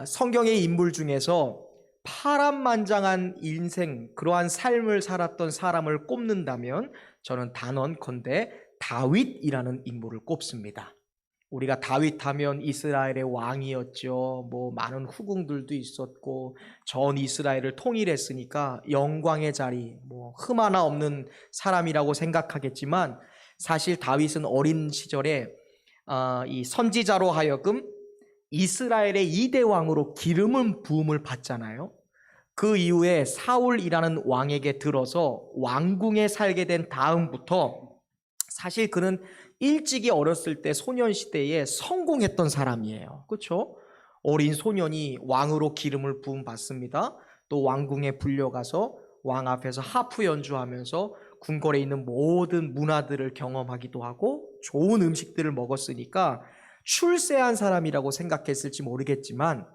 성경의 인물 중에서 파란만장한 인생, 그러한 삶을 살았던 사람을 꼽는다면 저는 단언컨대 다윗이라는 인물을 꼽습니다. 우리가 다윗 하면 이스라엘의 왕이었죠. 많은 후궁들도 있었고 전 이스라엘을 통일했으니까 영광의 자리, 흠 하나 없는 사람이라고 생각하겠지만, 사실 다윗은 어린 시절에 이 선지자로 하여금 이스라엘의 2대 왕으로 기름을 부음을 받잖아요. 그 이후에 사울이라는 왕에게 들어서 왕궁에 살게 된 다음부터 사실 그는 일찍이 어렸을 때 소년시대에 성공했던 사람이에요. 그렇죠? 어린 소년이 왕으로 기름을 부음 받습니다. 또 왕궁에 불려가서 왕 앞에서 하프 연주하면서 궁궐에 있는 모든 문화들을 경험하기도 하고 좋은 음식들을 먹었으니까 출세한 사람이라고 생각했을지 모르겠지만,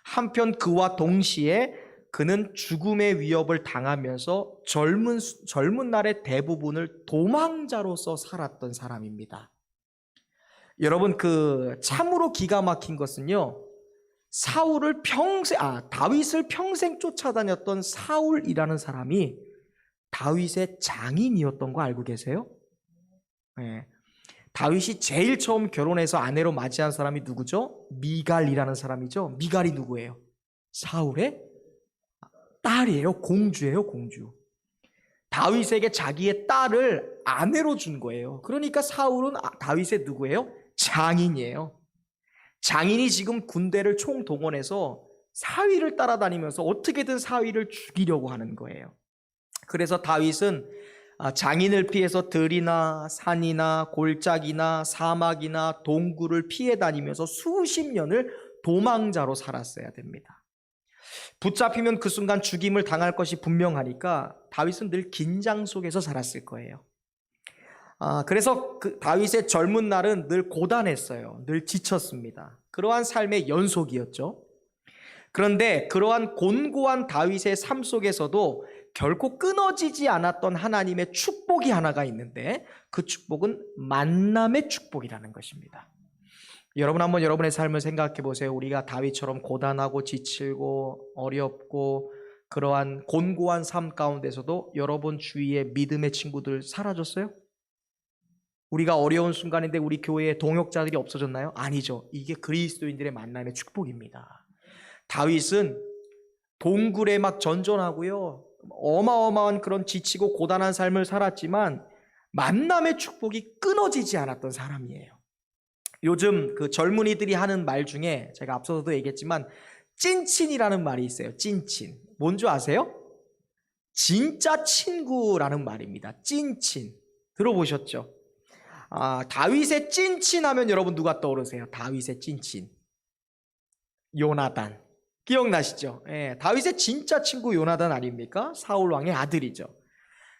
한편 그와 동시에 그는 죽음의 위협을 당하면서 젊은 날의 대부분을 도망자로서 살았던 사람입니다. 여러분, 참으로 기가 막힌 것은요, 다윗을 평생 쫓아다녔던 사울이라는 사람이 다윗의 장인이었던 거 알고 계세요? 네. 다윗이 제일 처음 결혼해서 아내로 맞이한 사람이 누구죠? 미갈이라는 사람이죠. 미갈이 누구예요? 사울의 딸이에요. 공주예요, 공주. 다윗에게 자기의 딸을 아내로 준 거예요. 그러니까 사울은 다윗의 누구예요? 장인이에요. 장인이 지금 군대를 총동원해서 사위를 따라다니면서 어떻게든 사위를 죽이려고 하는 거예요. 그래서 다윗은 장인을 피해서 들이나 산이나 골짜기나 사막이나 동굴을 피해 다니면서 수십 년을 도망자로 살았어야 됩니다. 붙잡히면 그 순간 죽임을 당할 것이 분명하니까 다윗은 늘 긴장 속에서 살았을 거예요. 그래서 다윗의 젊은 날은 늘 고단했어요. 늘 지쳤습니다. 그러한 삶의 연속이었죠. 그런데 그러한 곤고한 다윗의 삶 속에서도 결코 끊어지지 않았던 하나님의 축복이 하나가 있는데, 그 축복은 만남의 축복이라는 것입니다. 여러분, 한번 여러분의 삶을 생각해 보세요. 우리가 다윗처럼 고단하고 지치고 어렵고 그러한 곤고한 삶 가운데서도 여러분 주위에 믿음의 친구들 사라졌어요? 우리가 어려운 순간인데 우리 교회에 동역자들이 없어졌나요? 아니죠. 이게 그리스도인들의 만남의 축복입니다. 다윗은 동굴에 막 전전하고요, 어마어마한 그런 지치고 고단한 삶을 살았지만 만남의 축복이 끊어지지 않았던 사람이에요. 요즘 젊은이들이 하는 말 중에 제가 앞서서도 얘기했지만 찐친이라는 말이 있어요. 찐친. 뭔지 아세요? 진짜 친구라는 말입니다. 찐친. 들어보셨죠? 다윗의 찐친 하면 여러분 누가 떠오르세요? 다윗의 찐친. 요나단. 기억나시죠? 예, 다윗의 진짜 친구 요나단 아닙니까? 사울 왕의 아들이죠.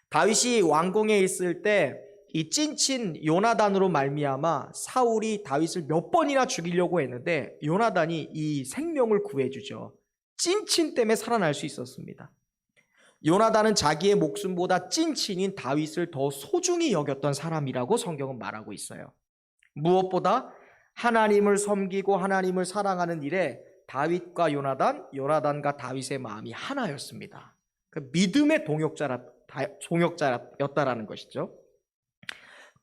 다윗이 왕궁에 있을 때 이 찐친 요나단으로 말미암아 사울이 다윗을 몇 번이나 죽이려고 했는데 요나단이 이 생명을 구해주죠. 찐친 때문에 살아날 수 있었습니다. 요나단은 자기의 목숨보다 찐친인 다윗을 더 소중히 여겼던 사람이라고 성경은 말하고 있어요. 무엇보다 하나님을 섬기고 하나님을 사랑하는 일에 다윗과 요나단과 다윗의 마음이 하나였습니다. 그 믿음의 동역자였다라는 것이죠.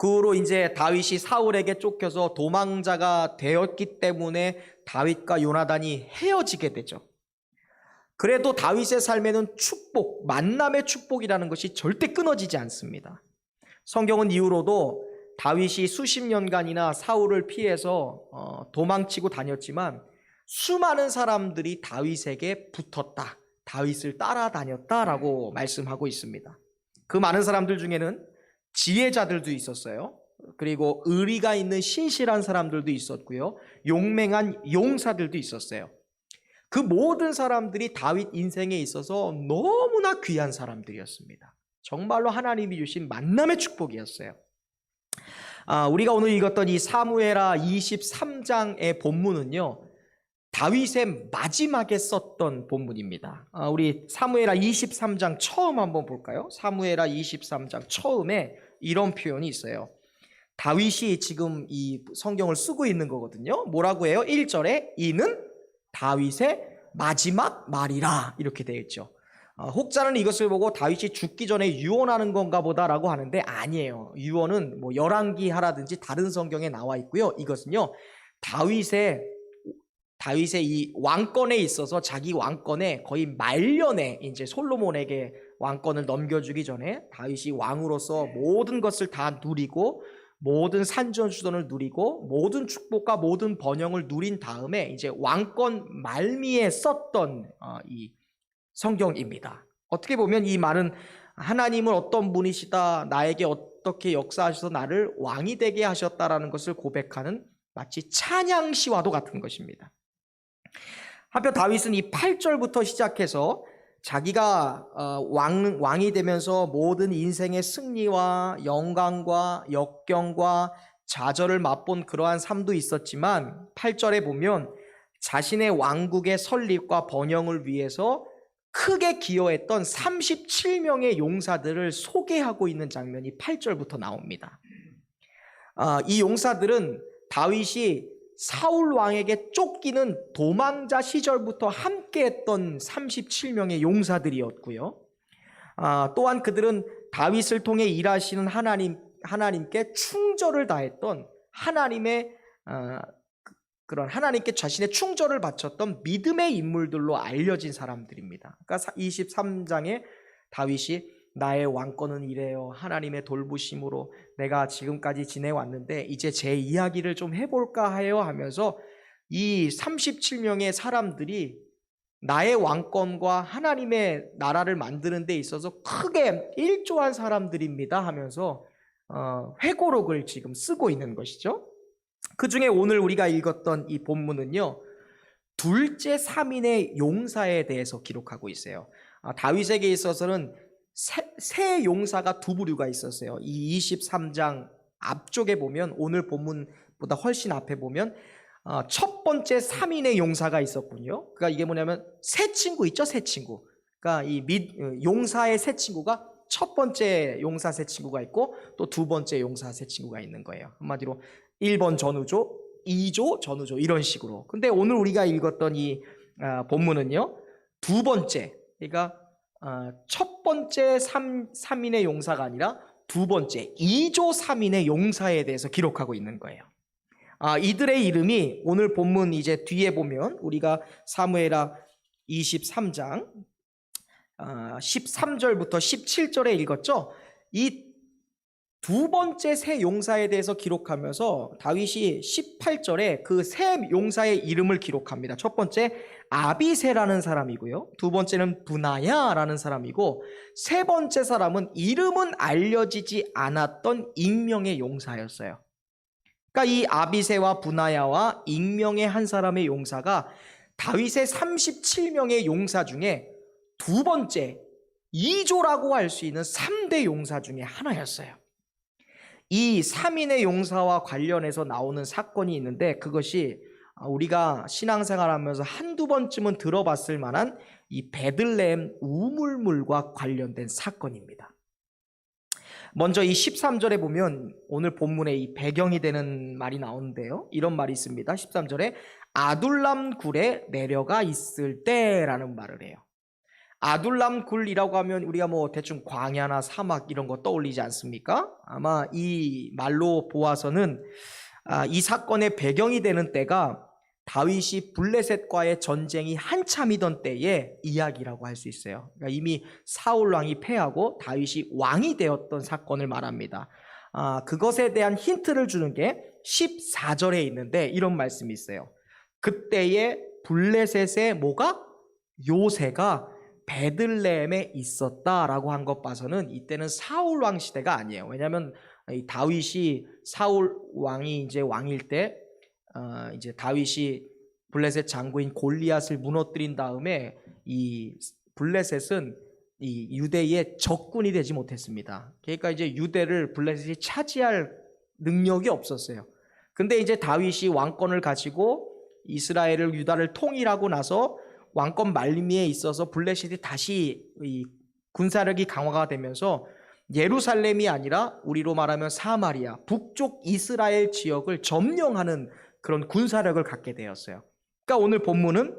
그 후로 이제 다윗이 사울에게 쫓겨서 도망자가 되었기 때문에 다윗과 요나단이 헤어지게 되죠. 그래도 다윗의 삶에는 축복, 만남의 축복이라는 것이 절대 끊어지지 않습니다. 성경은 이후로도 다윗이 수십 년간이나 사울을 피해서 도망치고 다녔지만 수많은 사람들이 다윗에게 붙었다, 다윗을 따라다녔다라고 말씀하고 있습니다. 그 많은 사람들 중에는 지혜자들도 있었어요. 그리고 의리가 있는 신실한 사람들도 있었고요, 용맹한 용사들도 있었어요. 그 모든 사람들이 다윗 인생에 있어서 너무나 귀한 사람들이었습니다. 정말로 하나님이 주신 만남의 축복이었어요. 우리가 오늘 읽었던 이 사무엘하 23장의 본문은요, 다윗의 마지막에 썼던 본문입니다. 우리 사무엘하 23장 처음 한번 볼까요? 사무엘하 23장 처음에 이런 표현이 있어요. 다윗이 지금 이 성경을 쓰고 있는 거거든요. 뭐라고 해요? 1절에 이는 다윗의 마지막 말이라 이렇게 되어 있죠. 혹자는 이것을 보고 다윗이 죽기 전에 유언하는 건가 보다라고 하는데 아니에요. 유언은 뭐 열왕기 하라든지 다른 성경에 나와 있고요. 이것은요 다윗의 이 왕권에 있어서 자기 왕권의 거의 말년에 이제 솔로몬에게 왕권을 넘겨주기 전에 다윗이 왕으로서 모든 것을 다 누리고 모든 산전수전을 누리고 모든 축복과 모든 번영을 누린 다음에 이제 왕권 말미에 썼던 이 성경입니다. 어떻게 보면 이 말은 하나님은 어떤 분이시다, 나에게 어떻게 역사하셔서 나를 왕이 되게 하셨다라는 것을 고백하는 마치 찬양시와도 같은 것입니다. 한편 다윗은 이 8절부터 시작해서 자기가 왕이 되면서 모든 인생의 승리와 영광과 역경과 좌절을 맛본 그러한 삶도 있었지만 8절에 보면 자신의 왕국의 설립과 번영을 위해서 크게 기여했던 37명의 용사들을 소개하고 있는 장면이 8절부터 나옵니다. 이 용사들은 다윗이 사울 왕에게 쫓기는 도망자 시절부터 함께했던 37명의 용사들이었고요. 또한 그들은 다윗을 통해 일하시는 하나님께 충절을 다했던 그런 하나님께 자신의 충절을 바쳤던 믿음의 인물들로 알려진 사람들입니다. 그러니까 23장에 다윗이 나의 왕권은 이래요. 하나님의 돌보심으로 내가 지금까지 지내왔는데 이제 제 이야기를 좀 해볼까 해요 하면서 이 37명의 사람들이 나의 왕권과 하나님의 나라를 만드는 데 있어서 크게 일조한 사람들입니다 하면서 회고록을 지금 쓰고 있는 것이죠. 그 중에 오늘 우리가 읽었던 이 본문은요 둘째 3인의 용사에 대해서 기록하고 있어요. 다윗에게 있어서는 세 용사가 두 부류가 있었어요. 이 23장 앞쪽에 보면 오늘 본문보다 훨씬 앞에 보면 첫 번째 3인의 용사가 있었군요. 그러니까 이게 뭐냐면 세 친구 있죠, 세 친구. 그러니까 용사의 세 친구가 첫 번째 용사 세 친구가 있고 또 두 번째 용사 세 친구가 있는 거예요. 한마디로 1번 전우조, 2조 전우조 이런 식으로. 근데 오늘 우리가 읽었던 이 본문은요 두 번째, 그러니까 첫 번째 3인의 용사가 아니라 두 번째 2조 3인의 용사에 대해서 기록하고 있는 거예요. 이들의 이름이 오늘 본문 이제 뒤에 보면 우리가 사무엘하 23장 13절부터 17절에 읽었죠. 이 두 번째 세 용사에 대해서 기록하면서 다윗이 18절에 그 세 용사의 이름을 기록합니다. 첫 번째 아비새라는 사람이고요. 두 번째는 분하야라는 사람이고 세 번째 사람은 이름은 알려지지 않았던 익명의 용사였어요. 그러니까 이 아비새와 분하야와 익명의 한 사람의 용사가 다윗의 37명의 용사 중에 두 번째 2조라고 할 수 있는 3대 용사 중에 하나였어요. 이 3인의 용사와 관련해서 나오는 사건이 있는데 그것이 우리가 신앙생활하면서 한두 번쯤은 들어봤을 만한 이 베들레헴 우물물과 관련된 사건입니다. 먼저 이 13절에 보면 오늘 본문에 이 배경이 되는 말이 나오는데요. 이런 말이 있습니다. 13절에 아둘람 굴에 내려가 있을 때라는 말을 해요. 아둘람 굴이라고 하면 우리가 뭐 대충 광야나 사막 이런 거 떠올리지 않습니까? 아마 이 말로 보아서는 이 사건의 배경이 되는 때가 다윗이 블레셋과의 전쟁이 한참이던 때의 이야기라고 할 수 있어요. 그러니까 이미 사울 왕이 패하고 다윗이 왕이 되었던 사건을 말합니다. 그것에 대한 힌트를 주는 게 14절에 있는데 이런 말씀이 있어요. 그때의 블레셋의 뭐가? 요새가 베들레헴에 있었다라고 한 것 봐서는 이때는 사울 왕 시대가 아니에요. 왜냐하면 이 다윗이 사울 왕이 이제 왕일 때 이제 다윗이 블레셋 장군인 골리앗을 무너뜨린 다음에 이 블레셋은 이 유대의 적군이 되지 못했습니다. 그러니까 이제 유대를 블레셋이 차지할 능력이 없었어요. 근데 이제 다윗이 왕권을 가지고 이스라엘을 유다를 통일하고 나서 왕권 말미에 있어서 블레셋이 다시 이 군사력이 강화가 되면서 예루살렘이 아니라 우리로 말하면 사마리아, 북쪽 이스라엘 지역을 점령하는 그런 군사력을 갖게 되었어요. 그러니까 오늘 본문은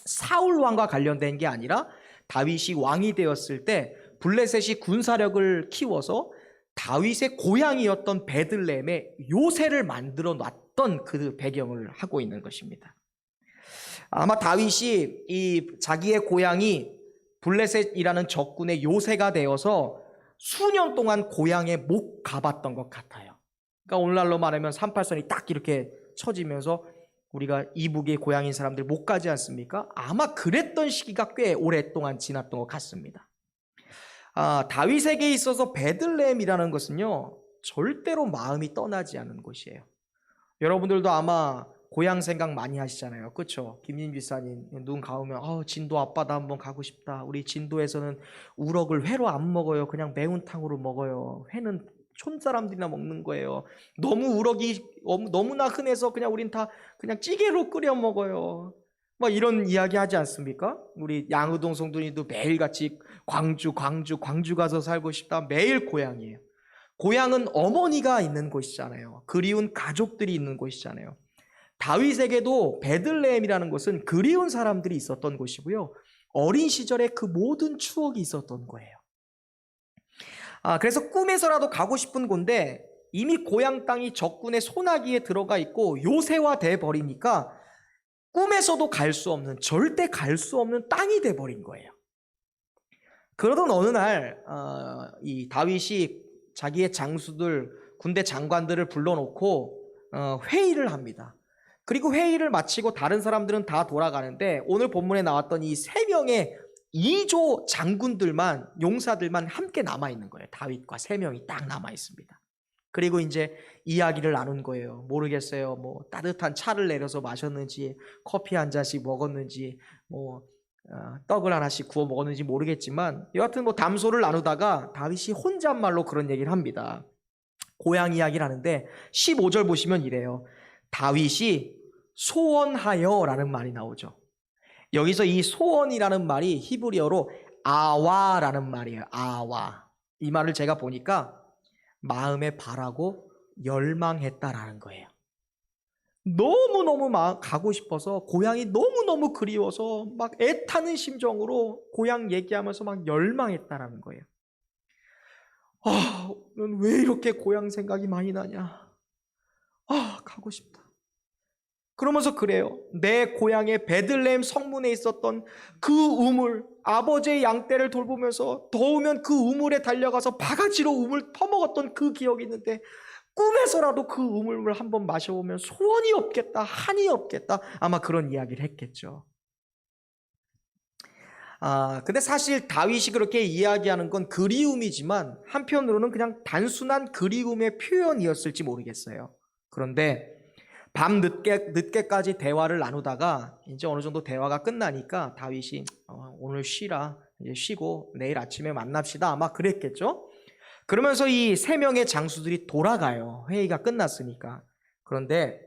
사울 왕과 관련된 게 아니라 다윗이 왕이 되었을 때 블레셋이 군사력을 키워서 다윗의 고향이었던 베들레헴에 요새를 만들어 놨던 그 배경을 하고 있는 것입니다. 아마 다윗이 이 자기의 고향이 블레셋이라는 적군의 요새가 되어서 수년 동안 고향에 못 가봤던 것 같아요. 그러니까 오늘날로 말하면 38선이 딱 이렇게 쳐지면서 우리가 이북의 고향인 사람들 못 가지 않습니까? 아마 그랬던 시기가 꽤 오랫동안 지났던 것 같습니다. 다윗에게 있어서 베들레헴이라는 것은요, 절대로 마음이 떠나지 않은 곳이에요. 여러분들도 아마 고향 생각 많이 하시잖아요. 그렇죠? 김진주 지사님 눈 감으면 진도 앞바다 한번 가고 싶다. 우리 진도에서는 우럭을 회로 안 먹어요. 그냥 매운탕으로 먹어요. 회는 촌사람들이나 먹는 거예요. 너무 우럭이 너무나 흔해서 그냥 우린 다 그냥 찌개로 끓여 먹어요. 막 이런 이야기 하지 않습니까? 우리 양우동 성도님도 매일같이 광주 가서 살고 싶다. 매일 고향이에요. 고향은 어머니가 있는 곳이잖아요. 그리운 가족들이 있는 곳이잖아요. 다윗에게도 베들레헴이라는 곳은 그리운 사람들이 있었던 곳이고요. 어린 시절에 그 모든 추억이 있었던 거예요. 그래서 꿈에서라도 가고 싶은 곳인데 이미 고향 땅이 적군의 소나기에 들어가 있고 요새화돼 버리니까 꿈에서도 갈 수 없는, 절대 갈 수 없는 땅이 돼 버린 거예요. 그러던 어느 날 이 다윗이 자기의 장수들, 군대 장관들을 불러놓고 회의를 합니다. 그리고 회의를 마치고 다른 사람들은 다 돌아가는데 오늘 본문에 나왔던 이 3명의 2조 장군들만, 용사들만 함께 남아있는 거예요. 다윗과 3명이 딱 남아있습니다. 그리고 이제 이야기를 나눈 거예요. 모르겠어요. 뭐 따뜻한 차를 내려서 마셨는지, 커피 한 잔씩 먹었는지, 떡을 하나씩 구워 먹었는지 모르겠지만 여하튼 담소를 나누다가 다윗이 혼잣말로 그런 얘기를 합니다. 고향 이야기를 하는데 15절 보시면 이래요. 다윗이 소원하여 라는 말이 나오죠. 여기서 이 소원이라는 말이 히브리어로 아와라는 말이에요. 아와. 이 말을 제가 보니까 마음에 바라고 열망했다라는 거예요. 너무너무 가고 싶어서, 고향이 너무너무 그리워서 막 애타는 심정으로 고향 얘기하면서 막 열망했다라는 거예요. 넌 왜 이렇게 고향 생각이 많이 나냐? 가고 싶다. 그러면서 그래요. 내 고향의 베들레헴 성문에 있었던 그 우물, 아버지의 양떼를 돌보면서 더우면 그 우물에 달려가서 바가지로 우물 퍼먹었던 그 기억이 있는데 꿈에서라도 그 우물을 한번 마셔보면 소원이 없겠다, 한이 없겠다. 아마 그런 이야기를 했겠죠. 근데 사실 다윗이 그렇게 이야기하는 건 그리움이지만 한편으로는 그냥 단순한 그리움의 표현이었을지 모르겠어요. 그런데 밤 늦게까지 대화를 나누다가 이제 어느 정도 대화가 끝나니까 다윗이 오늘 쉬라, 이제 쉬고 내일 아침에 만납시다, 아마 그랬겠죠. 그러면서 이 3명의 장수들이 돌아가요. 회의가 끝났으니까. 그런데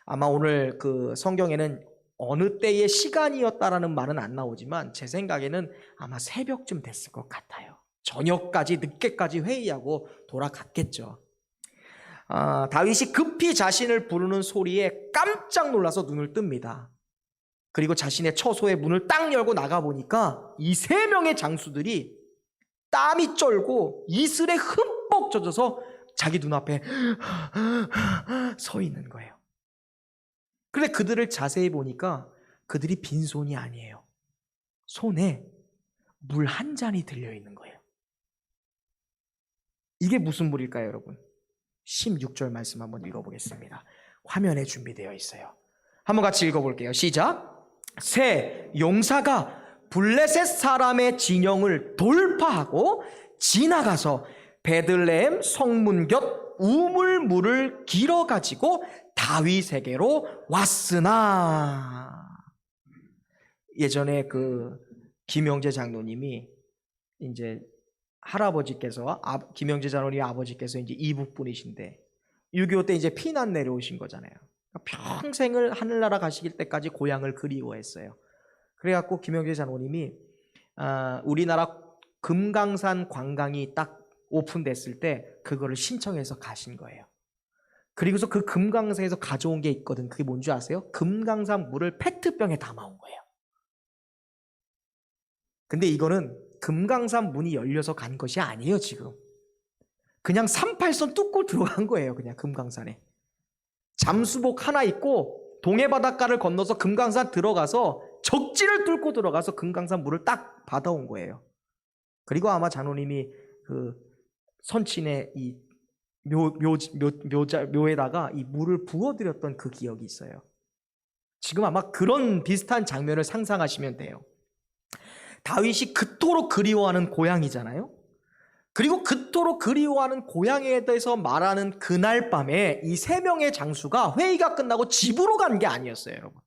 아마 오늘 그 성경에는 어느 때의 시간이었다라는 말은 안 나오지만 제 생각에는 아마 새벽쯤 됐을 것 같아요. 저녁까지 늦게까지 회의하고 돌아갔겠죠. 다윗이 급히 자신을 부르는 소리에 깜짝 놀라서 눈을 뜹니다. 그리고 자신의 처소의 문을 딱 열고 나가보니까 이 3명의 장수들이 땀이 쩔고 이슬에 흠뻑 젖어서 자기 눈앞에 서 있는 거예요. 그런데 그들을 자세히 보니까 그들이 빈손이 아니에요. 손에 물 한 잔이 들려있는 거예요. 이게 무슨 물일까요, 여러분? 16절 말씀 한번 읽어보겠습니다. 화면에 준비되어 있어요. 한번 같이 읽어볼게요. 시작. 새 용사가 블레셋 사람의 진영을 돌파하고 지나가서 베들레헴 성문 곁 우물물을 길어 가지고 다윗에게로 왔으나. 예전에 그 김영재 장로님이 이제 할아버지께서, 김영재 장로님 아버지께서 이제 이북 분이신데 6.25 때 이제 피난 내려오신 거잖아요. 평생을 하늘나라 가실 때까지 고향을 그리워했어요. 그래갖고 김영재 장로님이 우리나라 금강산 관광이 딱 오픈됐을 때 그거를 신청해서 가신 거예요. 그리고서 그 금강산에서 가져온 게 있거든. 그게 뭔지 아세요? 금강산 물을 페트병에 담아온 거예요. 근데 이거는 금강산 문이 열려서 간 것이 아니에요, 지금. 그냥 38선 뚫고 들어간 거예요, 그냥 금강산에. 잠수복 하나 입고 동해 바닷가를 건너서 금강산 들어가서 적지를 뚫고 들어가서 금강산 물을 딱 받아온 거예요. 그리고 아마 장로님이 그 선친의 이 묘에다가 이 물을 부어드렸던 그 기억이 있어요. 지금 아마 그런 비슷한 장면을 상상하시면 돼요. 다윗이 그토록 그리워하는 고향이잖아요. 그리고 그토록 그리워하는 고향에 대해서 말하는 그날 밤에 이 세 명의 장수가 회의가 끝나고 집으로 간 게 아니었어요, 여러분.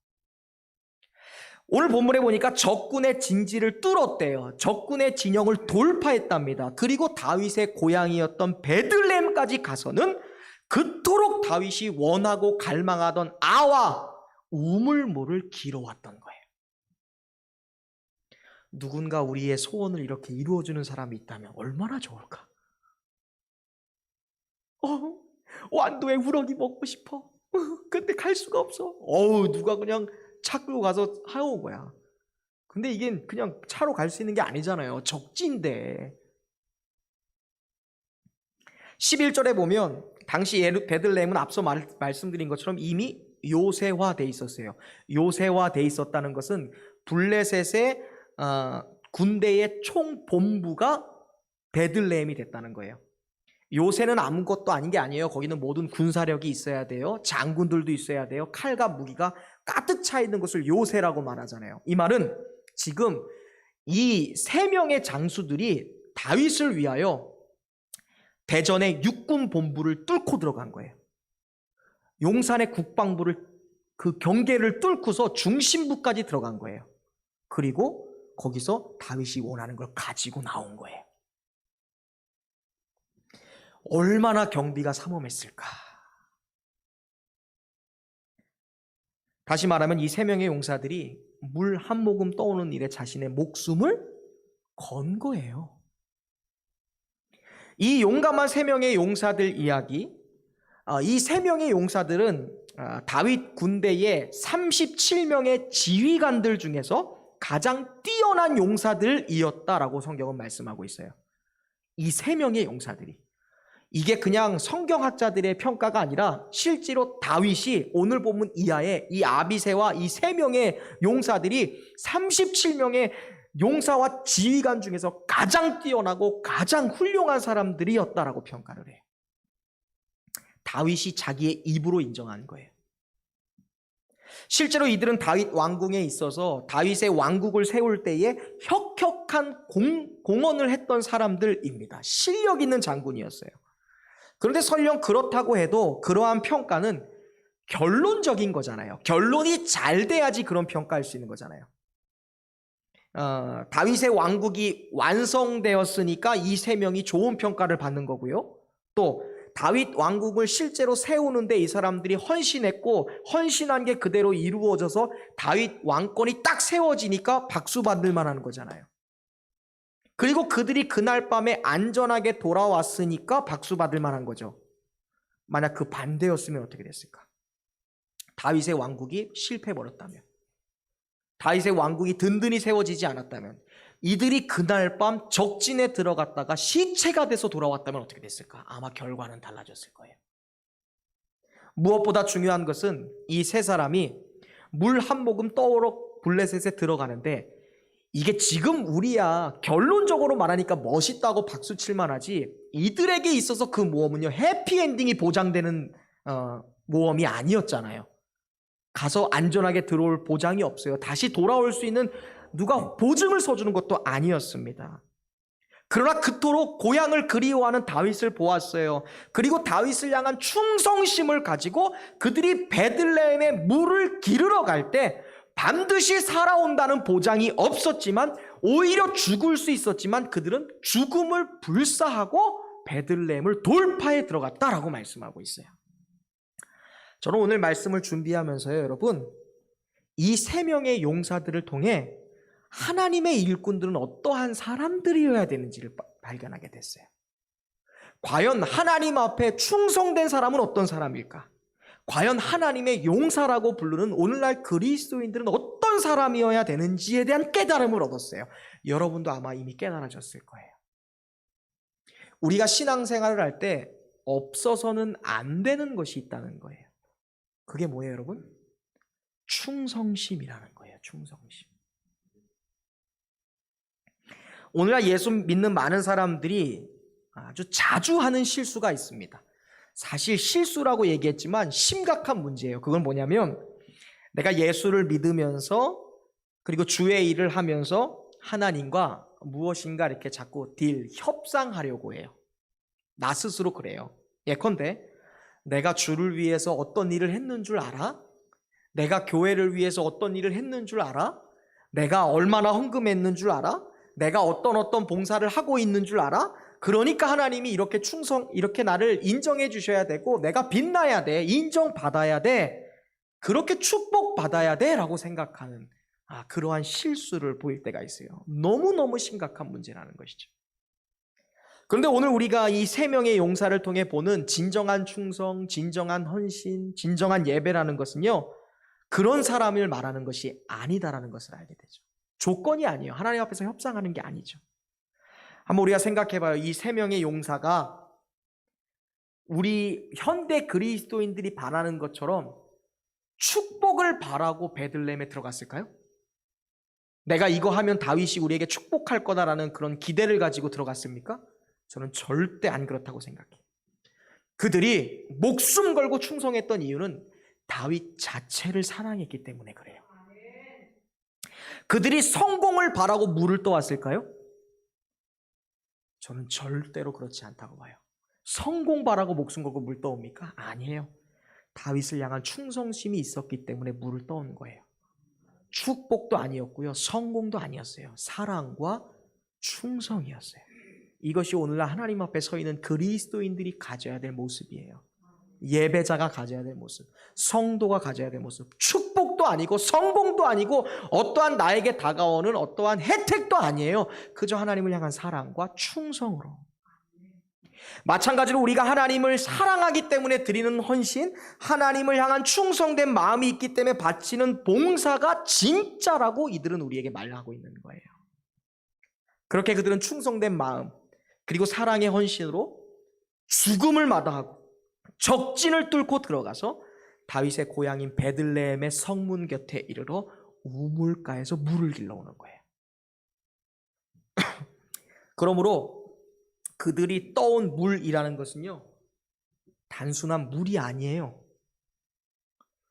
오늘 본문에 보니까 적군의 진지를 뚫었대요. 적군의 진영을 돌파했답니다. 그리고 다윗의 고향이었던 베들레헴까지 가서는 그토록 다윗이 원하고 갈망하던 아와 우물물을 길어왔던 거예요. 누군가 우리의 소원을 이렇게 이루어주는 사람이 있다면 얼마나 좋을까? 완도의 우럭이 먹고 싶어. 근데 갈 수가 없어. 누가 그냥 차 끌고 가서 하고 거야. 근데 이게 그냥 차로 갈 수 있는 게 아니잖아요. 적지인데. 11절에 보면 당시 베들레헴은 앞서 말씀드린 것처럼 이미 요새화돼 있었어요. 요새화돼 있었다는 것은 블레셋의 군대의 총본부가 베들레헴이 됐다는 거예요. 요새는 아무것도 아닌 게 아니에요. 거기는 모든 군사력이 있어야 돼요. 장군들도 있어야 돼요. 칼과 무기가 가득 차 있는 것을 요새라고 말하잖아요. 이 말은 지금 이 세 명의 장수들이 다윗을 위하여 대전의 육군 본부를 뚫고 들어간 거예요. 용산의 국방부를, 그 경계를 뚫고서 중심부까지 들어간 거예요. 그리고 거기서 다윗이 원하는 걸 가지고 나온 거예요. 얼마나 경비가 삼엄했을까. 다시 말하면 이 세 명의 용사들이 물 한 모금 떠오는 일에 자신의 목숨을 건 거예요. 이 용감한 세 명의 용사들 이야기, 이 세 명의 용사들은 다윗 군대의 37명의 지휘관들 중에서 가장 뛰어난 용사들이었다라고 성경은 말씀하고 있어요. 이 세 명의 용사들이. 이게 그냥 성경학자들의 평가가 아니라 실제로 다윗이 오늘 본문 이하에 이 아비새와 이 세 명의 용사들이 37명의 용사와 지휘관 중에서 가장 뛰어나고 가장 훌륭한 사람들이었다라고 평가를 해요. 다윗이 자기의 입으로 인정한 거예요. 실제로 이들은 다윗 왕궁에 있어서 다윗의 왕국을 세울 때에 혁혁한 공헌을 했던 사람들입니다. 실력 있는 장군이었어요. 그런데 설령 그렇다고 해도 그러한 평가는 결론적인 거잖아요. 결론이 잘 돼야지 그런 평가할 수 있는 거잖아요. 다윗의 왕국이 완성되었으니까 이 세 명이 좋은 평가를 받는 거고요. 또 다윗 왕국을 실제로 세우는데 이 사람들이 헌신했고 헌신한 게 그대로 이루어져서 다윗 왕권이 딱 세워지니까 박수 받을 만한 거잖아요. 그리고 그들이 그날 밤에 안전하게 돌아왔으니까 박수 받을 만한 거죠. 만약 그 반대였으면 어떻게 됐을까? 다윗의 왕국이 실패해버렸다면, 다윗의 왕국이 든든히 세워지지 않았다면, 이들이 그날 밤 적진에 들어갔다가 시체가 돼서 돌아왔다면 어떻게 됐을까? 아마 결과는 달라졌을 거예요. 무엇보다 중요한 것은 이 세 사람이 물 한 모금 떠오러 블레셋에 들어가는데, 이게 지금 우리야 결론적으로 말하니까 멋있다고 박수 칠만 하지, 이들에게 있어서 그 모험은요 해피엔딩이 보장되는 모험이 아니었잖아요. 가서 안전하게 들어올 보장이 없어요. 다시 돌아올 수 있는 누가 보증을 서주는 것도 아니었습니다. 그러나 그토록 고향을 그리워하는 다윗을 보았어요. 그리고 다윗을 향한 충성심을 가지고 그들이 베들레헴에 물을 기르러 갈 때 반드시 살아온다는 보장이 없었지만, 오히려 죽을 수 있었지만 그들은 죽음을 불사하고 베들레헴을 돌파해 들어갔다라고 말씀하고 있어요. 저는 오늘 말씀을 준비하면서요, 여러분, 이 세 명의 용사들을 통해 하나님의 일꾼들은 어떠한 사람들이어야 되는지를 발견하게 됐어요. 과연 하나님 앞에 충성된 사람은 어떤 사람일까? 과연 하나님의 용사라고 부르는 오늘날 그리스도인들은 어떤 어떤 사람이어야 되는지에 대한 깨달음을 얻었어요. 여러분도 아마 이미 깨달아졌을 거예요. 우리가 신앙생활을 할 때 없어서는 안 되는 것이 있다는 거예요. 그게 뭐예요, 여러분? 충성심이라는 거예요. 충성심. 오늘날 예수 믿는 많은 사람들이 아주 자주 하는 실수가 있습니다. 사실 실수라고 얘기했지만 심각한 문제예요. 그건 뭐냐면 내가 예수를 믿으면서 그리고 주의 일을 하면서 하나님과 무엇인가 이렇게 자꾸 협상하려고 해요. 나 스스로 그래요. 예컨대 내가 주를 위해서 어떤 일을 했는 줄 알아? 내가 교회를 위해서 어떤 일을 했는 줄 알아? 내가 얼마나 헌금했는 줄 알아? 내가 어떤 봉사를 하고 있는 줄 알아? 그러니까 하나님이 이렇게 나를 인정해 주셔야 되고 내가 빛나야 돼. 인정받아야 돼. 그렇게 축복받아야 돼 라고 생각하는 그러한 실수를 보일 때가 있어요. 너무너무 심각한 문제라는 것이죠. 그런데 오늘 우리가 이 세 명의 용사를 통해 보는 진정한 충성, 진정한 헌신, 진정한 예배라는 것은요, 그런 사람을 말하는 것이 아니다라는 것을 알게 되죠. 조건이 아니에요. 하나님 앞에서 협상하는 게 아니죠. 한번 우리가 생각해봐요. 이 세 명의 용사가 우리 현대 그리스도인들이 바라는 것처럼 축복을 바라고 베들레헴에 들어갔을까요? 내가 이거 하면 다윗이 우리에게 축복할 거다라는 그런 기대를 가지고 들어갔습니까? 저는 절대 안 그렇다고 생각해요. 그들이 목숨 걸고 충성했던 이유는 다윗 자체를 사랑했기 때문에 그래요. 그들이 성공을 바라고 물을 떠왔을까요? 저는 절대로 그렇지 않다고 봐요. 성공 바라고 목숨 걸고 물 떠옵니까? 아니에요. 다윗을 향한 충성심이 있었기 때문에 물을 떠온 거예요. 축복도 아니었고요. 성공도 아니었어요. 사랑과 충성이었어요. 이것이 오늘날 하나님 앞에 서 있는 그리스도인들이 가져야 될 모습이에요. 예배자가 가져야 될 모습, 성도가 가져야 될 모습. 축복도 아니고 성공도 아니고 어떠한 나에게 다가오는 어떠한 혜택도 아니에요. 그저 하나님을 향한 사랑과 충성으로. 마찬가지로 우리가 하나님을 사랑하기 때문에 드리는 헌신, 하나님을 향한 충성된 마음이 있기 때문에 바치는 봉사가 진짜라고 이들은 우리에게 말하고 있는 거예요. 그렇게 그들은 충성된 마음 그리고 사랑의 헌신으로 죽음을 마다하고 적진을 뚫고 들어가서 다윗의 고향인 베들레헴의 성문 곁에 이르러 우물가에서 물을 길러오는 거예요. 그러므로 그들이 떠온 물이라는 것은요, 단순한 물이 아니에요.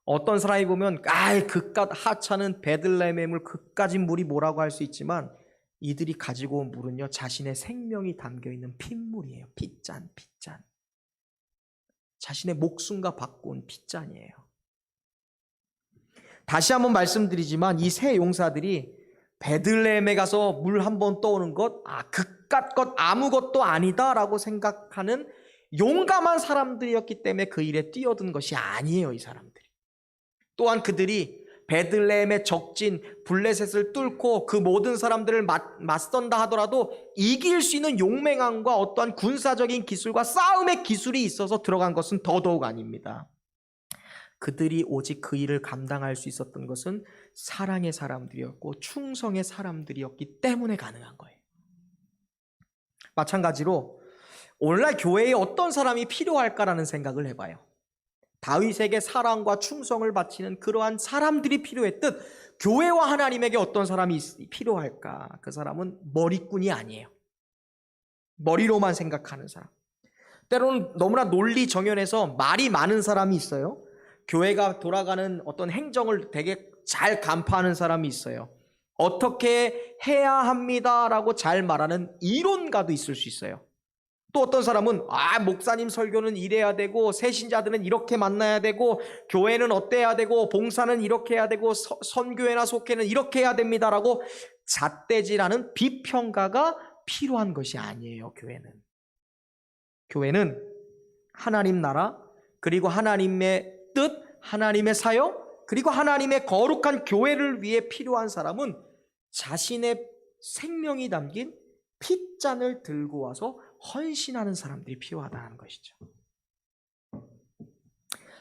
어떤 사람이 보면 그깟 하찮은 베들레헴의 물, 그까진 물이 뭐라고 할 수 있지만 이들이 가지고 온 물은요, 자신의 생명이 담겨있는 핏물이에요. 핏잔. 자신의 목숨과 바꾼 핏잔이에요. 다시 한번 말씀드리지만 이 세 용사들이 베들레헴에 가서 물 한 번 떠오는 것, 그깟 것 아무것도 아니다라고 생각하는 용감한 사람들이었기 때문에 그 일에 뛰어든 것이 아니에요. 이 사람들이. 또한 그들이 베들레헴의 적진 블레셋을 뚫고 그 모든 사람들을 맞선다 하더라도 이길 수 있는 용맹함과 어떠한 군사적인 기술과 싸움의 기술이 있어서 들어간 것은 더더욱 아닙니다. 그들이 오직 그 일을 감당할 수 있었던 것은 사랑의 사람들이었고 충성의 사람들이었기 때문에 가능한 거예요. 마찬가지로 오늘날 교회에 어떤 사람이 필요할까라는 생각을 해봐요. 다윗에게 사랑과 충성을 바치는 그러한 사람들이 필요했듯 교회와 하나님에게 어떤 사람이 필요할까? 그 사람은 머리꾼이 아니에요. 머리로만 생각하는 사람. 때로는 너무나 논리 정연해서 말이 많은 사람이 있어요. 교회가 돌아가는 어떤 행정을 되게 잘 간파하는 사람이 있어요. 어떻게 해야 합니다라고 잘 말하는 이론가도 있을 수 있어요. 또 어떤 사람은 목사님 설교는 이래야 되고 새신자들은 이렇게 만나야 되고 교회는 어때야 되고 봉사는 이렇게 해야 되고 선교회나 속회는 이렇게 해야 됩니다라고 잣대질하는 비평가가 필요한 것이 아니에요. 교회는 하나님 나라 그리고 하나님의 뜻, 하나님의 사역 그리고 하나님의 거룩한 교회를 위해 필요한 사람은 자신의 생명이 담긴 핏잔을 들고 와서 헌신하는 사람들이 필요하다는 것이죠.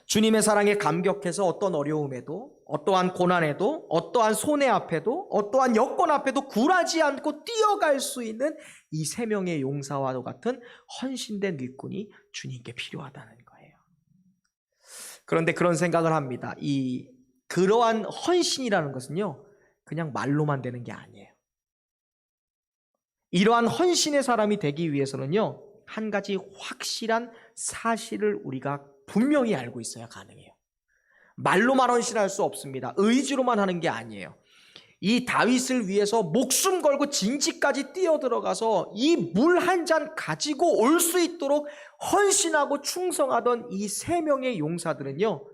주님의 사랑에 감격해서 어떤 어려움에도 어떠한 고난에도, 어떠한 손해 앞에도, 어떠한 여건 앞에도 굴하지 않고 뛰어갈 수 있는 이 세 명의 용사와 같은 헌신된 일꾼이 주님께 필요하다는 거예요. 그런데 그런 생각을 합니다. 그러한 헌신이라는 것은요, 그냥 말로만 되는 게 아니에요. 이러한 헌신의 사람이 되기 위해서는요, 한 가지 확실한 사실을 우리가 분명히 알고 있어야 가능해요. 말로만 헌신할 수 없습니다. 의지로만 하는 게 아니에요. 이 다윗을 위해서 목숨 걸고 진지까지 뛰어들어가서 이 물 한 잔 가지고 올 수 있도록 헌신하고 충성하던 이 세 명의 용사들은요,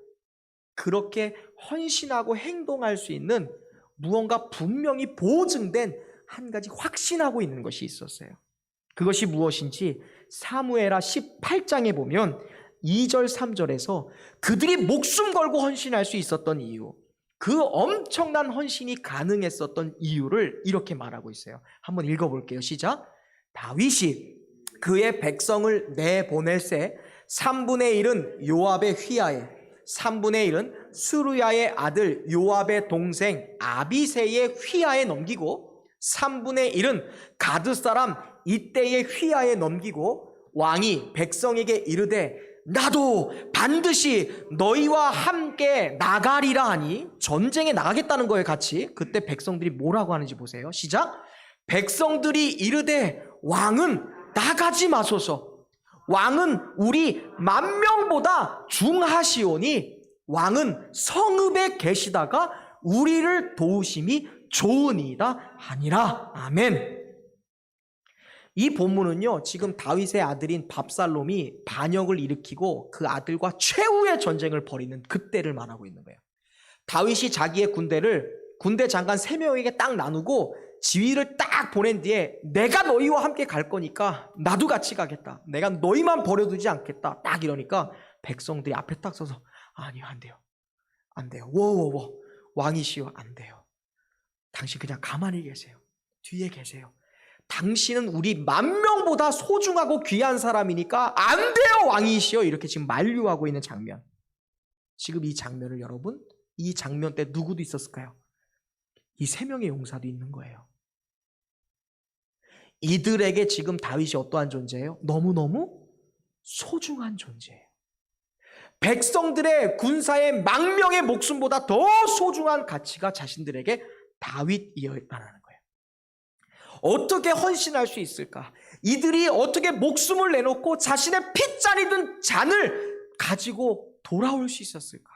그렇게 헌신하고 행동할 수 있는 무언가 분명히 보증된 한 가지 확신하고 있는 것이 있었어요. 그것이 무엇인지 사무엘하 18장에 보면 2절 3절에서 그들이 목숨 걸고 헌신할 수 있었던 이유, 그 엄청난 헌신이 가능했었던 이유를 이렇게 말하고 있어요. 한번 읽어볼게요. 시작. 다윗이 그의 백성을 내보낼새 3분의 1은 요압의 휘하에, 3분의 1은 수르야의 아들 요압의 동생 아비새의 휘하에 넘기고 3분의 1은 가드 사람 이때의 휘하에 넘기고 왕이 백성에게 이르되 나도 반드시 너희와 함께 나가리라 하니, 전쟁에 나가겠다는 거예요. 같이. 그때 백성들이 뭐라고 하는지 보세요. 시작. 백성들이 이르되 왕은 나가지 마소서. 왕은 우리 10,000명보다 중하시오니 왕은 성읍에 계시다가 우리를 도우심이 좋으니이다 하니라. 아멘. 이 본문은요, 지금 다윗의 아들인 밥살롬이 반역을 일으키고 그 아들과 최후의 전쟁을 벌이는 그때를 말하고 있는 거예요. 다윗이 자기의 군대 장관 3명에게 딱 나누고 지휘를 딱 보낸 뒤에 내가 너희와 함께 갈 거니까 나도 같이 가겠다. 내가 너희만 버려두지 않겠다. 딱 이러니까 백성들이 앞에 딱 서서 아니요, 안 돼요. 안 돼요. 워워워. 왕이시여, 안 돼요. 당신 그냥 가만히 계세요. 뒤에 계세요. 당신은 우리 10,000명보다 소중하고 귀한 사람이니까 안 돼요, 왕이시여. 이렇게 지금 만류하고 있는 장면. 지금 이 장면을 여러분, 이 장면 때 누구도 있었을까요? 이 3명의 용사도 있는 거예요. 이들에게 지금 다윗이 어떠한 존재예요? 너무너무 소중한 존재예요. 백성들의 군사의 망명의 목숨보다 더 소중한 가치가 자신들에게 다윗이었다는 거예요. 어떻게 헌신할 수 있을까? 이들이 어떻게 목숨을 내놓고 자신의 핏잔이 든 잔을 가지고 돌아올 수 있었을까?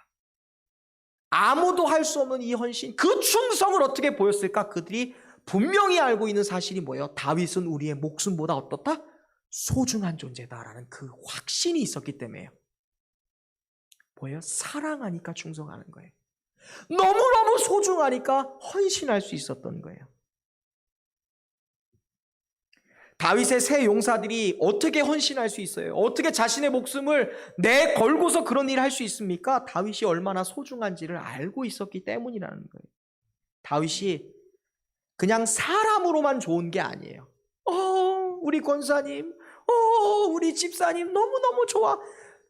아무도 할 수 없는 이 헌신, 그 충성을 어떻게 보였을까? 그들이 분명히 알고 있는 사실이 뭐예요? 다윗은 우리의 목숨보다 어떻다? 소중한 존재다라는 그 확신이 있었기 때문에요. 뭐예요? 사랑하니까 충성하는 거예요. 너무너무 소중하니까 헌신할 수 있었던 거예요. 다윗의 세 용사들이 어떻게 헌신할 수 있어요? 어떻게 자신의 목숨을 내걸고서 그런 일을 할 수 있습니까? 다윗이 얼마나 소중한지를 알고 있었기 때문이라는 거예요. 다윗이 그냥 사람으로만 좋은 게 아니에요. 우리 권사님, 우리 집사님 너무너무 좋아.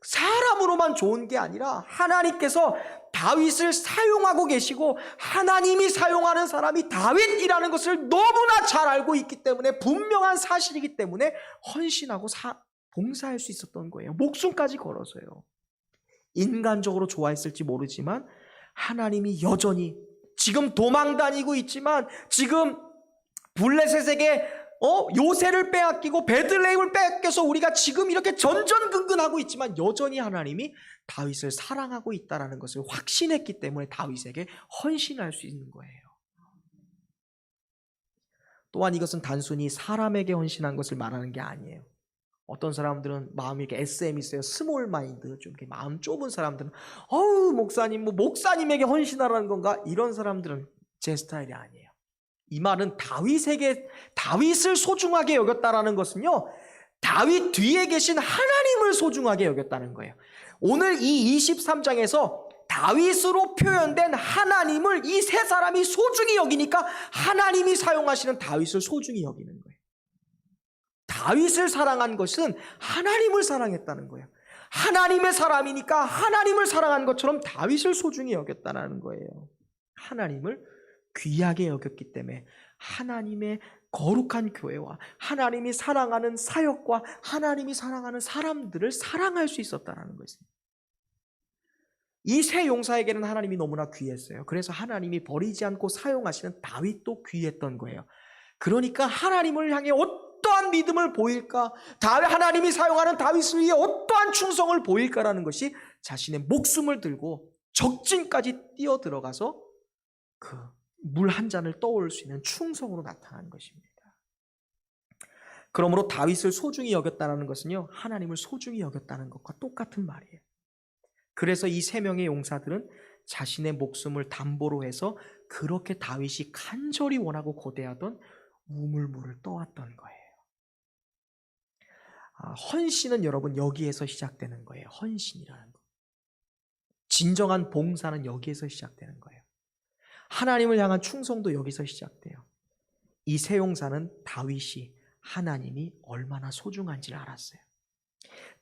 사람으로만 좋은 게 아니라 하나님께서 다윗을 사용하고 계시고 하나님이 사용하는 사람이 다윗이라는 것을 너무나 잘 알고 있기 때문에, 분명한 사실이기 때문에 헌신하고 봉사할 수 있었던 거예요. 목숨까지 걸어서요. 인간적으로 좋아했을지 모르지만 하나님이 여전히 지금 도망 다니고 있지만, 지금 블레셋에게 요새를 빼앗기고 베들레헴을 빼앗겨서 우리가 지금 이렇게 전전긍긍하고 있지만 여전히 하나님이 다윗을 사랑하고 있다는 것을 확신했기 때문에 다윗에게 헌신할 수 있는 거예요. 또한 이것은 단순히 사람에게 헌신한 것을 말하는 게 아니에요. 어떤 사람들은 마음이 이렇게 SM이 있어요. 스몰 마인드, 좀 이렇게 마음 좁은 사람들은 목사님, 목사님에게 헌신하라는 건가? 이런 사람들은 제 스타일이 아니에요. 이 말은 다윗을 소중하게 여겼다라는 것은요, 다윗 뒤에 계신 하나님을 소중하게 여겼다는 거예요. 오늘 이 23장에서 다윗으로 표현된 하나님을 이 세 사람이 소중히 여기니까 하나님이 사용하시는 다윗을 소중히 여기는 거예요. 다윗을 사랑한 것은 하나님을 사랑했다는 거예요. 하나님의 사람이니까 하나님을 사랑한 것처럼 다윗을 소중히 여겼다는 거예요. 하나님을 귀하게 여겼기 때문에 하나님의 거룩한 교회와 하나님이 사랑하는 사역과 하나님이 사랑하는 사람들을 사랑할 수 있었다는 것입니다. 이 세 용사에게는 하나님이 너무나 귀했어요. 그래서 하나님이 버리지 않고 사용하시는 다윗도 귀했던 거예요. 그러니까 하나님을 향해 어떠한 믿음을 보일까, 하나님이 사용하는 다윗을 위해 어떠한 충성을 보일까라는 것이 자신의 목숨을 들고 적진까지 뛰어 들어가서 그 물 한 잔을 떠올 수 있는 충성으로 나타난 것입니다. 그러므로 다윗을 소중히 여겼다는 것은요, 하나님을 소중히 여겼다는 것과 똑같은 말이에요. 그래서 이 세 명의 용사들은 자신의 목숨을 담보로 해서 그렇게 다윗이 간절히 원하고 고대하던 우물물을 떠왔던 거예요. 헌신은 여러분 여기에서 시작되는 거예요. 헌신이라는 거. 진정한 봉사는 여기에서 시작되는 거예요. 하나님을 향한 충성도 여기서 시작돼요. 이 세 용사는 다윗이 하나님이 얼마나 소중한지를 알았어요.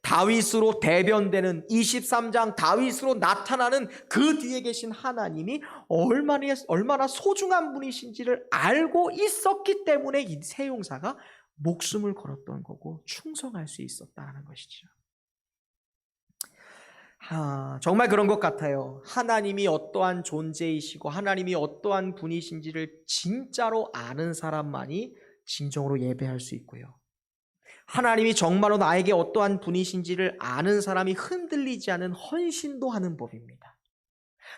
다윗으로 대변되는 23장 다윗으로 나타나는 그 뒤에 계신 하나님이 얼마나 소중한 분이신지를 알고 있었기 때문에 이 세 용사가 목숨을 걸었던 거고 충성할 수 있었다는 것이죠. 정말 그런 것 같아요. 하나님이 어떠한 존재이시고 하나님이 어떠한 분이신지를 진짜로 아는 사람만이 진정으로 예배할 수 있고요. 하나님이 정말로 나에게 어떠한 분이신지를 아는 사람이 흔들리지 않은 헌신도 하는 법입니다.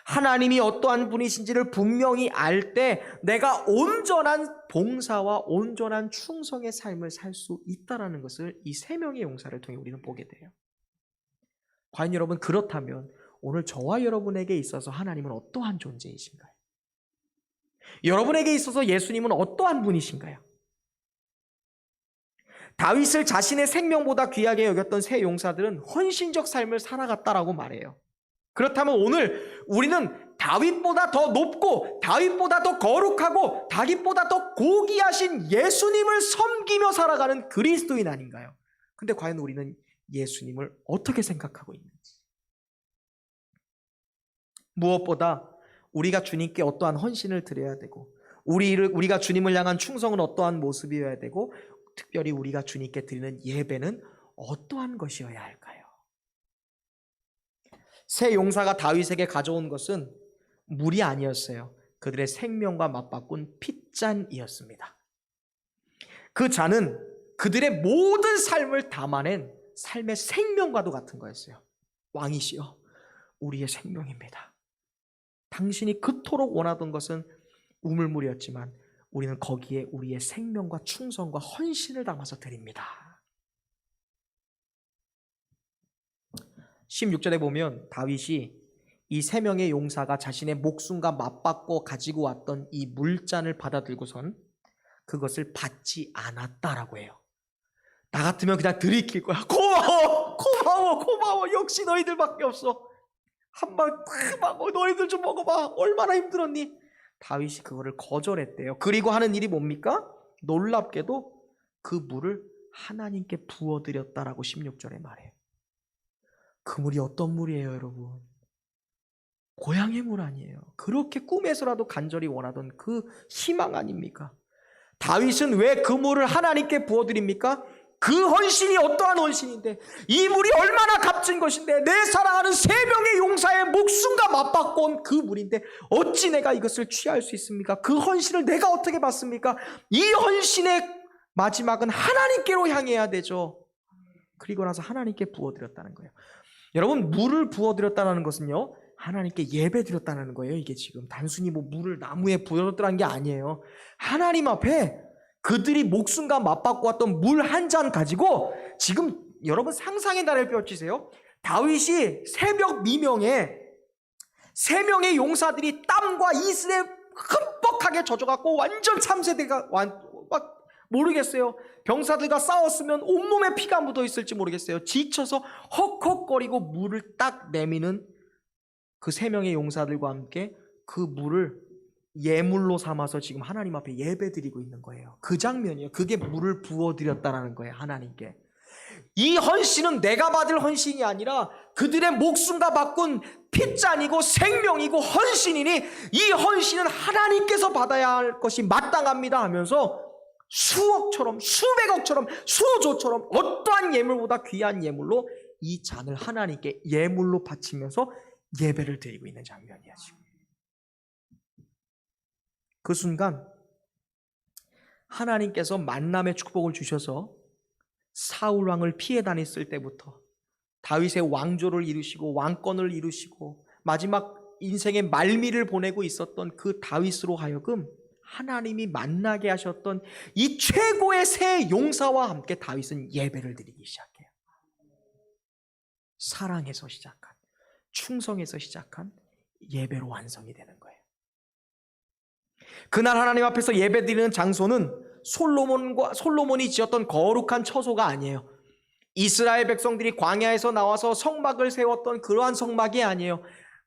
하나님이 어떠한 분이신지를 분명히 알 때 내가 온전한 봉사와 온전한 충성의 삶을 살 수 있다는 것을 이 세 명의 용사를 통해 우리는 보게 돼요. 과연 여러분, 그렇다면 오늘 저와 여러분에게 있어서 하나님은 어떠한 존재이신가요? 여러분에게 있어서 예수님은 어떠한 분이신가요? 다윗을 자신의 생명보다 귀하게 여겼던 세 용사들은 헌신적 삶을 살아갔다라고 말해요. 그렇다면 오늘 우리는 다윗보다 더 높고 다윗보다 더 거룩하고 다윗보다 더 고귀하신 예수님을 섬기며 살아가는 그리스도인 아닌가요? 근데 과연 우리는 예수님을 어떻게 생각하고 있는지, 무엇보다 우리가 주님께 어떠한 헌신을 드려야 되고 우리가 주님을 향한 충성은 어떠한 모습이어야 되고 특별히 우리가 주님께 드리는 예배는 어떠한 것이어야 할까요? 세 용사가 다윗에게 가져온 것은 물이 아니었어요. 그들의 생명과 맞바꾼 핏잔이었습니다. 그 잔은 그들의 모든 삶을 담아낸 삶의 생명과도 같은 거였어요. 왕이시여, 우리의 생명입니다. 당신이 그토록 원하던 것은 우물물이었지만 우리는 거기에 우리의 생명과 충성과 헌신을 담아서 드립니다. 16절에 보면 다윗이 이 세 명의 용사가 자신의 목숨과 맞바꿔 가지고 왔던 이 물잔을 받아들고선 그것을 받지 않았다라고 해요. 나 같으면 그냥 들이킬 거야. 고마워. 역시 너희들밖에 없어. 한번 너희들 좀 먹어봐. 얼마나 힘들었니? 다윗이 그거를 거절했대요. 그리고 하는 일이 뭡니까? 놀랍게도 그 물을 하나님께 부어드렸다라고 16절에 말해요. 그 물이 어떤 물이에요, 여러분? 고향의 물 아니에요. 그렇게 꿈에서라도 간절히 원하던 그 희망 아닙니까? 다윗은 왜 그 물을 하나님께 부어드립니까? 그 헌신이 어떠한 헌신인데, 이 물이 얼마나 값진 것인데, 내 사랑하는 세 명의 용사의 목숨과 맞바꿔 온 그 물인데 어찌 내가 이것을 취할 수 있습니까? 그 헌신을 내가 어떻게 받습니까? 이 헌신의 마지막은 하나님께로 향해야 되죠. 그리고 나서 하나님께 부어드렸다는 거예요. 여러분, 물을 부어드렸다는 것은요, 하나님께 예배드렸다는 거예요. 이게 지금 단순히 물을 나무에 부어드렸다는 게 아니에요. 하나님 앞에 그들이 목숨과 맞바꿔 왔던 물 한 잔 가지고, 지금 여러분 상상의 나래를 펼치세요. 다윗이 새벽 미명에 세 명의 용사들이 땀과 이슬에 흠뻑하게 젖어갖고 완전 참새대가 막 모르겠어요. 병사들과 싸웠으면 온몸에 피가 묻어 있을지 모르겠어요. 지쳐서 헉헉거리고 물을 딱 내미는 그 세 명의 용사들과 함께 그 물을 예물로 삼아서 지금 하나님 앞에 예배드리고 있는 거예요. 그 장면이에요. 그게 물을 부어드렸다라는 거예요, 하나님께. 이 헌신은 내가 받을 헌신이 아니라 그들의 목숨과 바꾼 핏잔이고 생명이고 헌신이니 이 헌신은 하나님께서 받아야 할 것이 마땅합니다 하면서 수억처럼 수백억처럼 수조처럼 어떠한 예물보다 귀한 예물로 이 잔을 하나님께 예물로 바치면서 예배를 드리고 있는 장면이야 지금. 그 순간 하나님께서 만남의 축복을 주셔서 사울 왕을 피해 다녔을 때부터 다윗의 왕조를 이루시고 왕권을 이루시고 마지막 인생의 말미를 보내고 있었던 그 다윗으로 하여금 하나님이 만나게 하셨던 이 최고의 새 용사와 함께 다윗은 예배를 드리기 시작해요. 사랑에서 시작한, 충성에서 시작한 예배로 완성이 되는 거예요. 그날 하나님 앞에서 예배 드리는 장소는 솔로몬이 지었던 거룩한 처소가 아니에요. 이스라엘 백성들이 광야에서 나와서 성막을 세웠던 그러한 성막이 아니에요.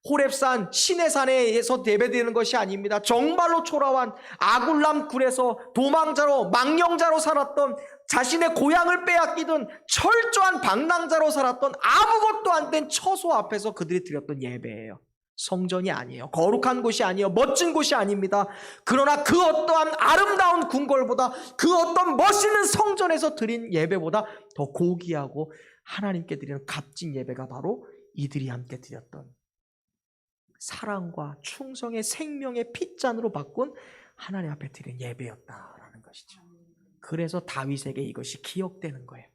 호렙산 시내산에서 예배드리는 것이 아닙니다. 정말로 초라한 아굴람 굴에서 도망자로 망령자로 살았던, 자신의 고향을 빼앗기던 철저한 방랑자로 살았던 아무것도 안 된 처소 앞에서 그들이 드렸던 예배예요. 성전이 아니에요. 거룩한 곳이 아니에요. 멋진 곳이 아닙니다. 그러나 그 어떠한 아름다운 궁궐보다, 그 어떤 멋있는 성전에서 드린 예배보다 더 고귀하고 하나님께 드리는 값진 예배가 바로 이들이 함께 드렸던 사랑과 충성의 생명의 핏잔으로 바꾼 하나님 앞에 드린 예배였다라는 것이죠. 그래서 다윗에게 이것이 기억되는 거예요.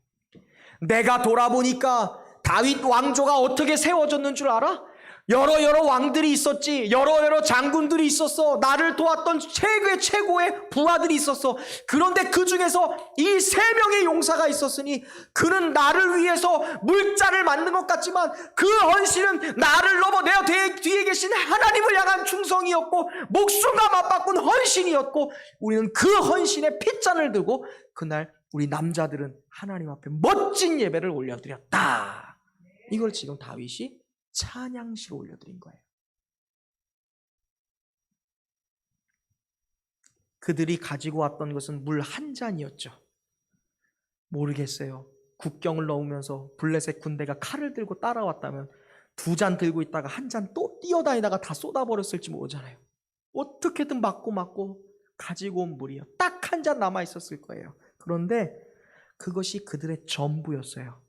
내가 돌아보니까 다윗 왕조가 어떻게 세워졌는 줄 알아? 여러 왕들이 있었지. 여러 장군들이 있었어. 나를 도왔던 최고의 부하들이 있었어. 그런데 그 중에서 이 세 명의 용사가 있었으니 그는 나를 위해서 물자를 만든 것 같지만 그 헌신은 나를 넘어 내 뒤에 계신 하나님을 향한 충성이었고 목숨과 맞바꾼 헌신이었고, 우리는 그 헌신의 핏잔을 들고 그날 우리 남자들은 하나님 앞에 멋진 예배를 올려드렸다. 이걸 지금 다윗이 찬양시로 올려드린 거예요. 그들이 가지고 왔던 것은 물 한 잔이었죠. 모르겠어요. 국경을 넘으면서 블레셋 군대가 칼을 들고 따라왔다면 2잔 들고 있다가 한 잔 또 뛰어다니다가 다 쏟아버렸을지 모르잖아요. 어떻게든 맞고 가지고 온 물이요. 딱 한 잔 남아있었을 거예요. 그런데 그것이 그들의 전부였어요.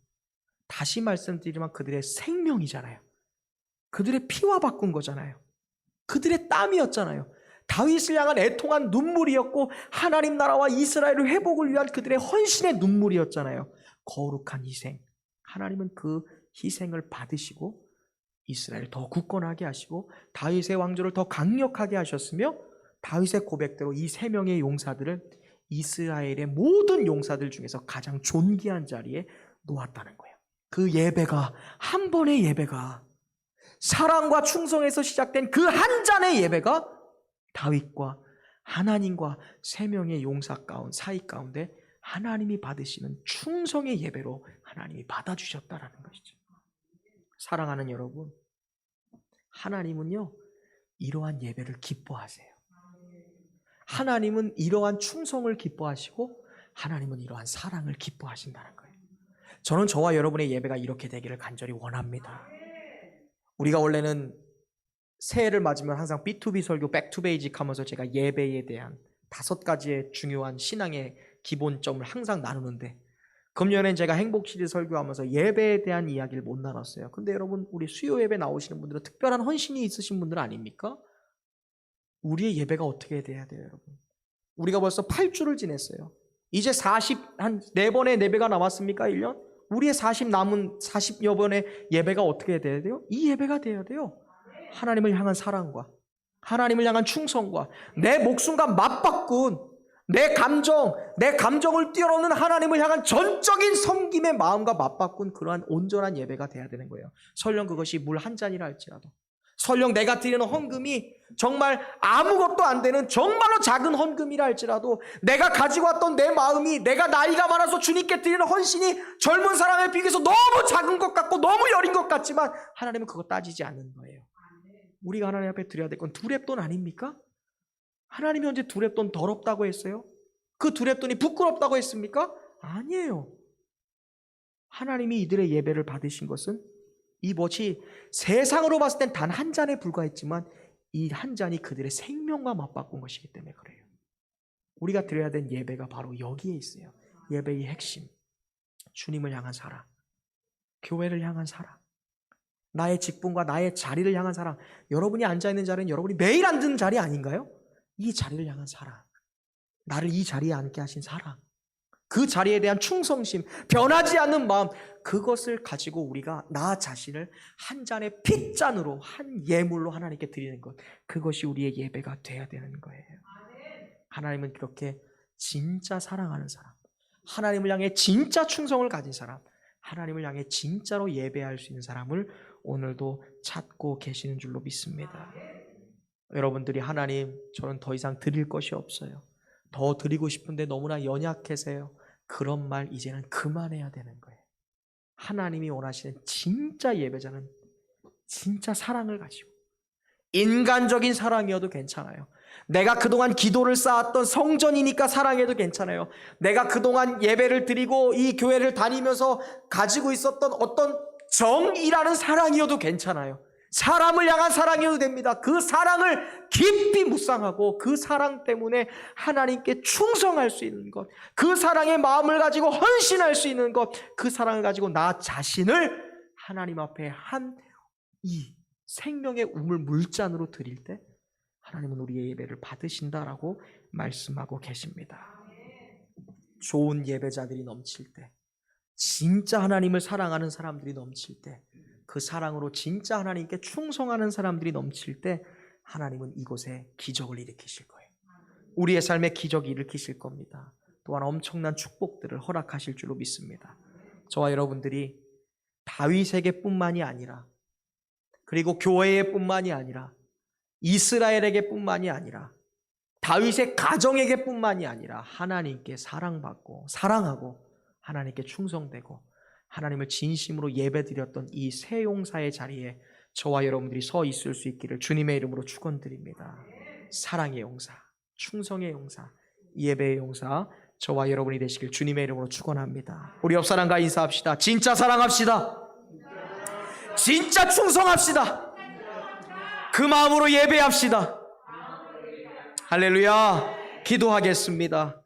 다시 말씀드리면 그들의 생명이잖아요. 그들의 피와 바꾼 거잖아요. 그들의 땀이었잖아요. 다윗을 향한 애통한 눈물이었고 하나님 나라와 이스라엘의 회복을 위한 그들의 헌신의 눈물이었잖아요. 거룩한 희생. 하나님은 그 희생을 받으시고 이스라엘을 더 굳건하게 하시고 다윗의 왕조를 더 강력하게 하셨으며, 다윗의 고백대로 이 세 명의 용사들을 이스라엘의 모든 용사들 중에서 가장 존귀한 자리에 놓았다는 거예요. 그 예배가, 한 번의 예배가, 사랑과 충성에서 시작된 그 한 잔의 예배가 다윗과 하나님과 세 명의 용사 사이 가운데 하나님이 받으시는 충성의 예배로 하나님이 받아주셨다라는 것이죠. 사랑하는 여러분, 하나님은요 이러한 예배를 기뻐하세요. 하나님은 이러한 충성을 기뻐하시고 하나님은 이러한 사랑을 기뻐하신다는 거예요. 저는 저와 여러분의 예배가 이렇게 되기를 간절히 원합니다. 우리가 원래는 새해를 맞으면 항상 B2B 설교 백투베이직 하면서 제가 예배에 대한 5가지의 중요한 신앙의 기본점을 항상 나누는데, 금년엔 제가 행복시리 설교하면서 예배에 대한 이야기를 못 나눴어요. 근데 여러분, 우리 수요 예배 나오시는 분들은 특별한 헌신이 있으신 분들 아닙니까? 우리의 예배가 어떻게 돼야 돼요, 여러분? 우리가 벌써 8주를 지냈어요. 이제 한 4번의 예배가 남았습니까? 1년? 우리의 40여 번의 예배가 어떻게 돼야 돼요? 이 예배가 돼야 돼요. 하나님을 향한 사랑과 하나님을 향한 충성과 내 목숨과 맞바꾼 내 감정을 뛰어넘는 하나님을 향한 전적인 섬김의 마음과 맞바꾼 그러한 온전한 예배가 돼야 되는 거예요. 설령 그것이 물 한 잔이라 할지라도, 설령 내가 드리는 헌금이 정말 아무것도 안 되는 정말로 작은 헌금이라 할지라도, 내가 가지고 왔던 내 마음이, 내가 나이가 많아서 주님께 드리는 헌신이 젊은 사람에 비해서 너무 작은 것 같고 너무 여린 것 같지만 하나님은 그거 따지지 않는 거예요. 우리가 하나님 앞에 드려야 될 건 두렙돈 아닙니까? 하나님이 언제 두렙돈 더럽다고 했어요? 그 두렙돈이 부끄럽다고 했습니까? 아니에요. 하나님이 이들의 예배를 받으신 것은 이 덫이 세상으로 봤을 땐 단 한 잔에 불과했지만 이 한 잔이 그들의 생명과 맞바꾼 것이기 때문에 그래요. 우리가 드려야 될 예배가 바로 여기에 있어요. 예배의 핵심. 주님을 향한 사랑, 교회를 향한 사랑, 나의 직분과 나의 자리를 향한 사랑. 여러분이 앉아있는 자리는 여러분이 매일 앉는 자리 아닌가요? 이 자리를 향한 사랑, 나를 이 자리에 앉게 하신 사랑, 그 자리에 대한 충성심, 변하지 않는 마음, 그것을 가지고 우리가 나 자신을 한 잔의 핏잔으로, 한 예물로 하나님께 드리는 것, 그것이 우리의 예배가 돼야 되는 거예요. 하나님은 그렇게 진짜 사랑하는 사람, 하나님을 향해 진짜 충성을 가진 사람, 하나님을 향해 진짜로 예배할 수 있는 사람을 오늘도 찾고 계시는 줄로 믿습니다. 여러분들이 하나님, 저는 더 이상 드릴 것이 없어요, 더 드리고 싶은데 너무나 연약해서요, 그런 말 이제는 그만해야 되는 거예요. 하나님이 원하시는 진짜 예배자는 진짜 사랑을 가지고, 인간적인 사랑이어도 괜찮아요. 내가 그동안 기도를 쌓았던 성전이니까 사랑해도 괜찮아요. 내가 그동안 예배를 드리고 이 교회를 다니면서 가지고 있었던 어떤 정이라는 사랑이어도 괜찮아요. 사람을 향한 사랑이어도 됩니다. 그 사랑을 깊이 묵상하고 그 사랑 때문에 하나님께 충성할 수 있는 것, 그 사랑의 마음을 가지고 헌신할 수 있는 것, 그 사랑을 가지고 나 자신을 하나님 앞에 한 이 생명의 우물 물잔으로 드릴 때 하나님은 우리의 예배를 받으신다라고 말씀하고 계십니다. 좋은 예배자들이 넘칠 때, 진짜 하나님을 사랑하는 사람들이 넘칠 때, 그 사랑으로 진짜 하나님께 충성하는 사람들이 넘칠 때 하나님은 이곳에 기적을 일으키실 거예요. 우리의 삶에 기적이 일으키실 겁니다. 또한 엄청난 축복들을 허락하실 줄로 믿습니다. 저와 여러분들이 다윗에게 뿐만이 아니라, 그리고 교회에 뿐만이 아니라, 이스라엘에게 뿐만이 아니라, 다윗의 가정에게 뿐만이 아니라 하나님께 사랑받고 사랑하고 하나님께 충성되고 하나님을 진심으로 예배드렸던 이 새 용사의 자리에 저와 여러분들이 서 있을 수 있기를 주님의 이름으로 축원드립니다. 사랑의 용사, 충성의 용사, 예배의 용사, 저와 여러분이 되시길 주님의 이름으로 축원합니다. 우리 옆 사람과 인사합시다. 진짜 사랑합시다. 진짜 충성합시다. 그 마음으로 예배합시다. 할렐루야. 기도하겠습니다.